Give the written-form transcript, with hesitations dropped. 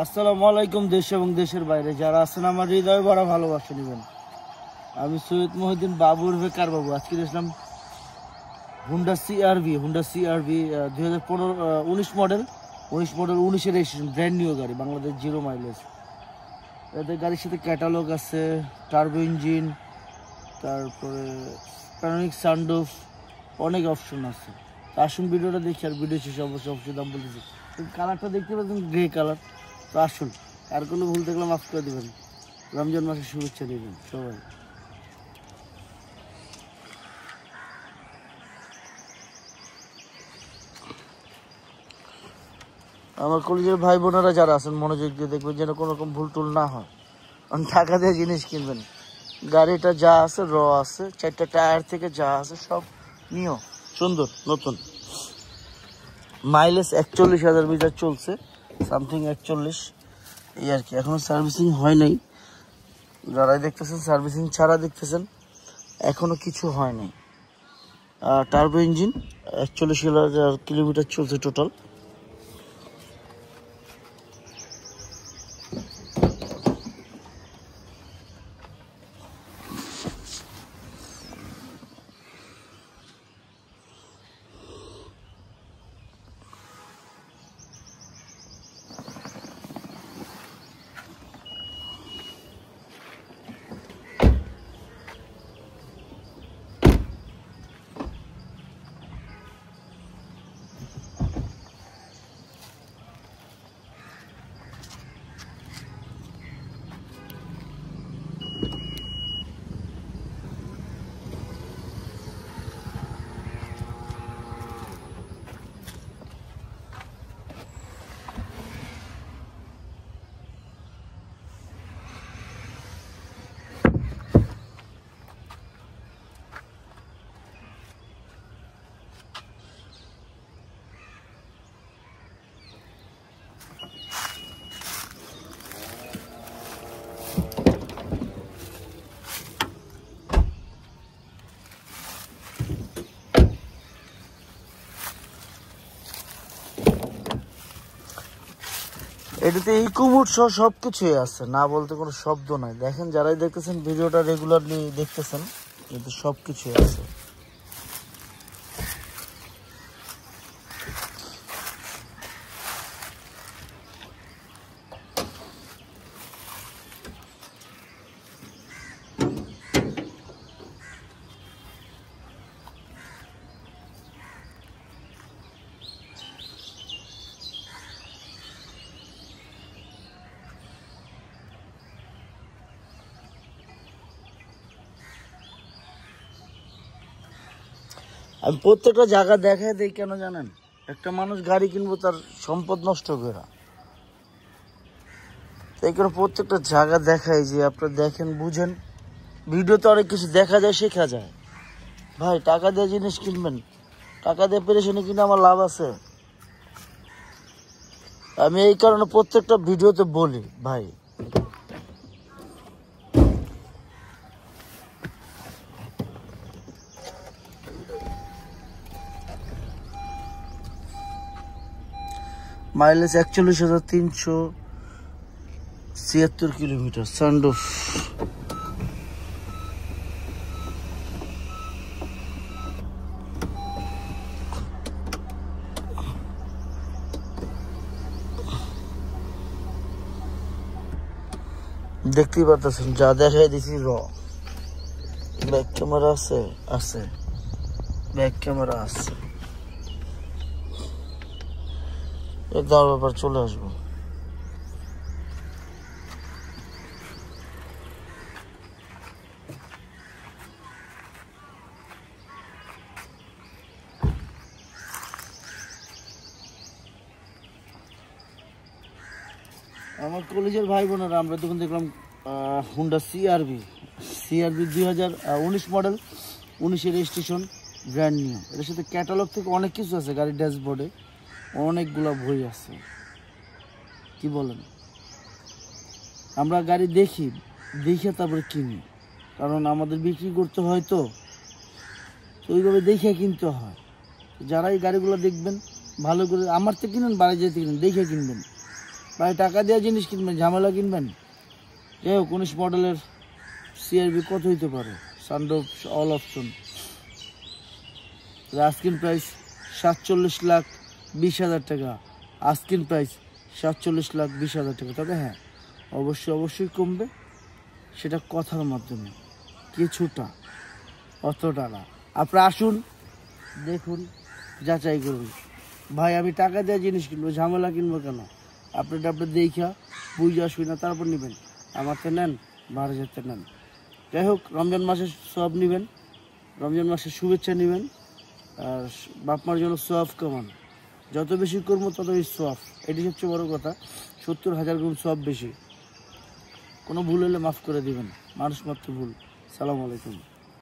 আসসালামু আলাইকুম। দেশ এবং দেশের বাইরে যারা আছেন আমার হৃদয় বড় ভালোবাসা নেবেন। আমি সৈয়দ মহিউদ্দিন বাবুর বেকার বাবু। আজকে দেখলাম Honda CR-V 2019 model 19 registration, brand new গাড়ি, বাংলাদেশ 0 মাইলেজ। এদের গাড়ির সাথে ক্যাটালগ আছে, টার্বো ইঞ্জিন, তারপরে প্যানোরামিক সানরুফ, অনেক অপশন আছে। তো আসুন ভিডিওটা দেখি, আর ভিডিও শেষে অবশ্যই দাম বলতেছি। কালারটা দেখতে পাচ্ছেন গ্রে কালার। তো আসুন, আর কোনো ভুল দেখলে মাফ করে দেবেন। রমজান মাসের শুভেচ্ছা দেবেন সবাই। আমার কলেজের ভাই বোনেরা যারা আছেন মনোযোগ দিয়ে দেখবেন যেন কোনো রকম ভুল টুল না হয়। টাকা দিয়ে জিনিস কিনবেন। গাড়িটা যা আছে র আছে, 4টা টায়ার থেকে যা আছে সব নিও সুন্দর নতুন। মাইলেজ 41,000 মিটার চলছে, সামথিং 41 এই আর কি। এখনো সার্ভিসিং হয় নাই। যারাই দেখতেছেন সার্ভিসিং ছাড়া দেখতেছেন, এখনো কিছু হয় নাই। টার্বো ইঞ্জিন, 41,000 কিলোমিটার চলছে টোটাল। এটাতে ইকো মোড সহ সবকিছুই আছে, না বলতে কোনো শব্দ নাই। দেখেন যারাই দেখতেছেন ভিডিওটা রেগুলারলি দেখতেছেন, কিন্তু সবকিছুই আছে। আমি প্রত্যেকটা জায়গা দেখায় দিই কেন জানেন? একটা মানুষ গাড়ি কিনবো তার সম্পদ নষ্ট করে, তাই করে প্রত্যেকটা জায়গা দেখাই যে আপনারা দেখেন বুঝেন। ভিডিওতে অনেক কিছু দেখা যায়, শেখা যায়। ভাই টাকা দিয়ে জিনিস কিনবেন, টাকা দিয়ে পেরেশানি কিনে আমার লাভ আছে? আমি এই কারণে প্রত্যেকটা ভিডিওতে বলি ভাই, মাইলেজ 41,376 কিলোমিটার, সানরুফ। দেখতেই পারতেছেন যা দেখাই দিছি র। ব্যাক ক্যামেরা আছে, ব্যাক ক্যামেরা আছে। একদম ব্যাপার চলে আসবো। আমার কলেজের ভাই বোনেরা আমরা তখন দেখলাম Honda CR-V 2019 model, 19 registration, brand new. এর সাথে ক্যাটালগ থেকে অনেক কিছু আছে। গাড়ির ড্যাশবোর্ডে অনেকগুলো বই আছে। কি বলেন? আমরা গাড়ি দেখে তারপরে কিনি, কারণ আমাদের বিক্রি করতে হয়। তো ওইভাবে দেখে কিনতে হয়। যারা এই গাড়িগুলো দেখবেন ভালো করে, আমার থেকে কিনেন, বাড়ি যেতে কিনেন, দেখে কিনবেন। ভাই টাকা দেওয়া জিনিস কিনবেন, ঝামেলা কিনবেন। যাই হোক 19 মডেলের সিআরবি কত হইতে পারে, sunroof all option, asking price 47,20,000 টাকা। আস্কিং প্রাইস 47,20,000 টাকা। তবে হ্যাঁ অবশ্যই কমবে, সেটা কথার মাধ্যমে কিছুটা, অতটা না। আপনারা আসুন, দেখুন, যাচাই করুন। ভাই আমি টাকা দেওয়া জিনিস কিনবো, ঝামেলা কিনবো কেন? আপনার দেখা বুঝে আসবি না, তারপর নেবেন। আমার তো নেন, 12,000 নেন। যাই হোক রমজান মাসে সব নেবেন, রমজান মাসের শুভেচ্ছা নেবেন, আর বাপমার জন্য সওয়াব কমান। যত বেশি করবো তত বেশি সওয়াব, এটি সবচেয়ে বড় কথা। 70,000 গুণ সওয়াব বেশি। কোনো ভুল হলে মাফ করে দিবেন, মানুষ মাত্র ভুল। সালাম আলাইকুম।